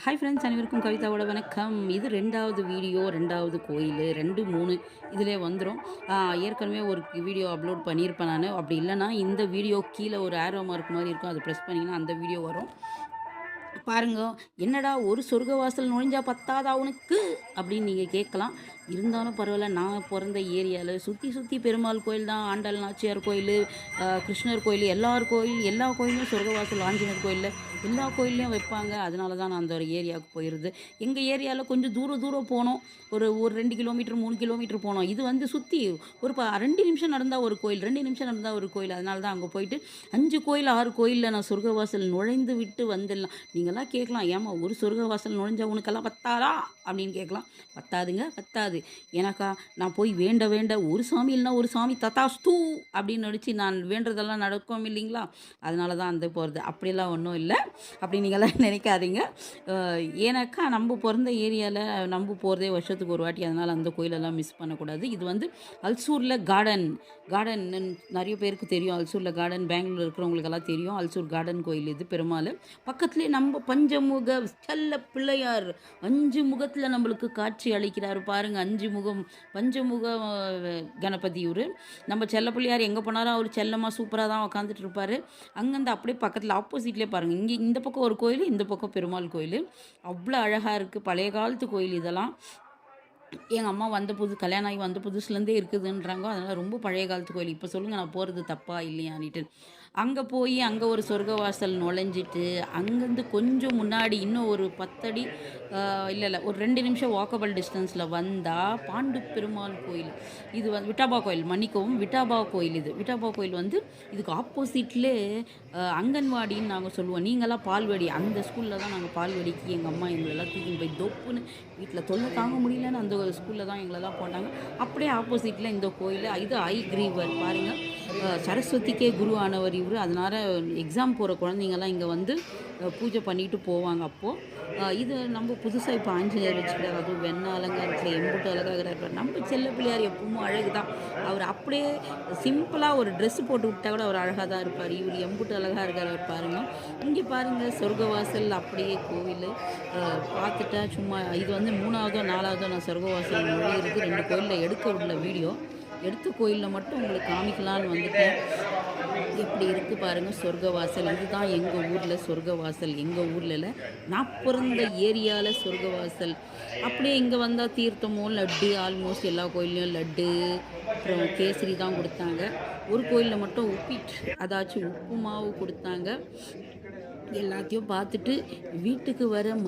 Hi friends, அனைவருக்கும் கவிதாவோட வணக்கம். இது 2வது வீடியோ, 2வது கோயில் 2, 3 இதிலே வந்துரும். ஏற்கனவே ஒரு வீடியோ அப்லோட் பண்ணியிருப்பேன் நானு. அப்படி இல்லன்னா, இந்த வீடியோ கீழ ஒரு ஆரோ மார்க் மாரி இருக்கும். அத பிரஸ் பண்ணீங்கன்னா, அந்த வீடியோ வரும். பாருங்க, "என்னடா ஒரு சொர்க்கவாசல் நுழைஞ்சா பத்தாதா உனக்கு?" அப்படின்னு நீங்க கேட்கலாம். இருந்தாலும் பரவால்ல, நான் பொறந்த ஏரியால சுத்தி சுத்தி பெருமாள் கோயில் தான், ஆண்டாள் நாச்சியார் கோயிலு, கிருஷ்ணர் கோயிலு, எல்லா கோயிலும் சொர்க்கவாசல், ஆஞ்சநேயர் கோயில்ல எல்லா கோயில்லயும் வைப்பாங்க. அதனால தான் நான் அந்த ஒரு ஏரியாவுக்கு போயிறது. எங்க ஏரியால கொஞ்சம் தூரம் தூரம் போனோம். ஒரு 2 கிலோமீட்டர், 3 கிலோமீட்டர் போனோம். இது வந்து சுத்தி ஒரு 2 நிமிஷம் நடந்தா ஒரு கோயில், 2 நிமிஷம் நடந்தா ஒரு கோயில். அதனால தான் அங்க போயிட்டு 5 கோயில், 6 கோயில்ல நான் சொர்க்கவாசல் நுழைந்து விட்டு வந்துடலாம். நீங்கலாம் கேட்கலாம், "ஏம்மா ஒரு சொர்க்கவாசல் நுழைஞ்சா உனக்கெல்லாம் பத்தாதா?" அப்படின்னு கேட்கலாம். பத்தாதுங்க, பத்தாது. ஏன்னாக்கா, நான் போய் வேண்ட வேண்ட ஒரு சாமி இல்லன்னா ஒரு சாமி ததாஸ்து அப்படின்னு நடிச்சு நான் வேண்டுறதெல்லாம் நடக்கும் இல்லைங்களா? அதனால தான் அந்த போறது. அப்படியெல்லாம் ஒண்ணும் இல்ல. அப்படி நீங்கலாம் நினைக்காதீங்க. அ ஏன்னாக்கா, நம்ப பொறந்த ஏரியால நம்ப போறதே வருஷத்துக்கு ஒரு வாட்டி. அதனால அந்த கோயிலெல்லாம் மிஸ் பண்ணக்கூடாது. இது வந்து அல்சூர்ல கார்டன் நெறைய பேருக்கு தெரியும். அல்சூர்ல கார்டன், பெங்களூர்ல இருக்கிறவங்களுக்கெல்லாம் தெரியும். அல்சூர் கார்டன் கோயில் இது பெருமாளு. பக்கத்திலேயே நம்ப பஞ்சமுக செல்ல பிள்ளையார் 5 முகத்தில நம்மளுக்கு காட்சி அளிக்கிறாரு பாருங்க. 5 முகம், பஞ்சமுக கணபதி இவரு. நம்ம செல்ல பிள்ளையார் எங்க போனாலும் அவரு செல்லமா சூப்பரா தான் உட்காந்துட்டு இருப்பாரு. அங்கருந்து அப்படியே பக்கத்தில ஆப்போசிட்லயே பாருங்க. இங்க இந்த பக்கம் ஒரு கோயிலு, இந்த பக்கம் பெருமாள் கோயிலு. அவ்வளோ அழகா இருக்கு. பழைய காலத்து கோயில் இதெல்லாம். எங்க அம்மா வந்த கல்யாணம் ஆகி வந்த புதுசுலேருந்தே இருக்குதுன்றாங்க. அதனால ரொம்ப பழைய காலத்து கோயில். இப்ப சொல்லுங்க, நான் போறது தப்பா இல்லையான்னுட்டு. அங்க போயி, அங்க ஒரு சொர்க்கவாசல் நுழைஞ்சிட்டு, அங்கருந்து கொஞ்சம் முன்னாடி இன்னும் ஒரு 10 அடி இல்ல ஒரு 2 நிமிஷம் வாக்கபிள் டிஸ்டன்ஸ்ல வந்தா, பாண்டு பெருமாள் கோயில். இது வந்து விட்டாபா கோயில், மன்னிக்கவும். விட்டாபா கோயில் இது. விட்டாபா கோயில் வந்து இதுக்கு ஆப்போசிட்லே அங்கன்வாடின்னு நாங்க சொல்லுவோம். நீங்கலாம் பால்வாடி. அந்த ஸ்கூல்ல தான் நாங்க பால்வாடிக்கு எங்க அம்மா எங்களெல்லாம் தூக்கின்னு போய் தொப்புன்னு வீட்ல தொல்ல தாங்க முடியலன்னு அந்த ஸ்கூல்ல தான் எங்களெல்லாம் போட்டாங்க. அப்படியே ஆப்போசிட்ல இந்த கோயிலு. இது ஐகிரீவர் பாருங்க. சரஸ்வதிக்கே குரு ஆனவர் இவரு. அதனால எக்ஸாம் போற குழந்தைங்கலாம் இங்க வந்து பூஜை பண்ணிட்டு போவாங்க அப்போ. இது நம்ம புதுசா இப்ப ஆஞ்சநேயர் வச்சுக்கிட்டாரு. அதுவும் வெண்ண அலங்காரத்துல எம்புட்டு அழகா இருக்கிறாரு. நம்ம செல்ல பிள்ளையார் எப்பவும் அழகு தான். அவர் அப்படியே சிம்பிளா ஒரு ட்ரெஸ் போட்டு விட்டா கூட அவர் அழகா தான் இருப்பாரு. இவரு எம்புட்டு அழகா இருக்காரு அவர் பாருங்க. இங்க பாருங்க, சொர்க்கவாசல் அப்படியே கோவிலு. பார்த்துட்டா சும்மா இது வந்து 3வதோ, 4வதோ நான் சொர்க்கவாசல் நுழையிறது. 2 கோயில்ல எடுக்க விடல வீடியோ. எடுத்த கோயில்ல மட்டும் உங்களுக்கு காமிக்கலான்னு வந்துட்டேன். எப்படி இருக்கு பாருங்க சொர்க்கவாசல். இதுதான் எங்க ஊர்ல சொர்க்கவாசல். எங்க ஊர்ல இல்ல, நான் பிறந்த ஏரியால சொர்க்கவாசல். அப்படியே இங்க வந்தா தீர்த்தமோ, லட்டு, ஆல்மோஸ்ட் எல்லா கோயில்லயும் லட்டு, அப்புறம் கேசரி தான் குடுத்தாங்க. ஒரு கோயில்ல மட்டும் உப்பிட்டு, அதாச்சும் உப்பு மாவு குடுத்தாங்க. எல்லாத்தையும் பார்த்துட்டு வீட்டுக்கு வர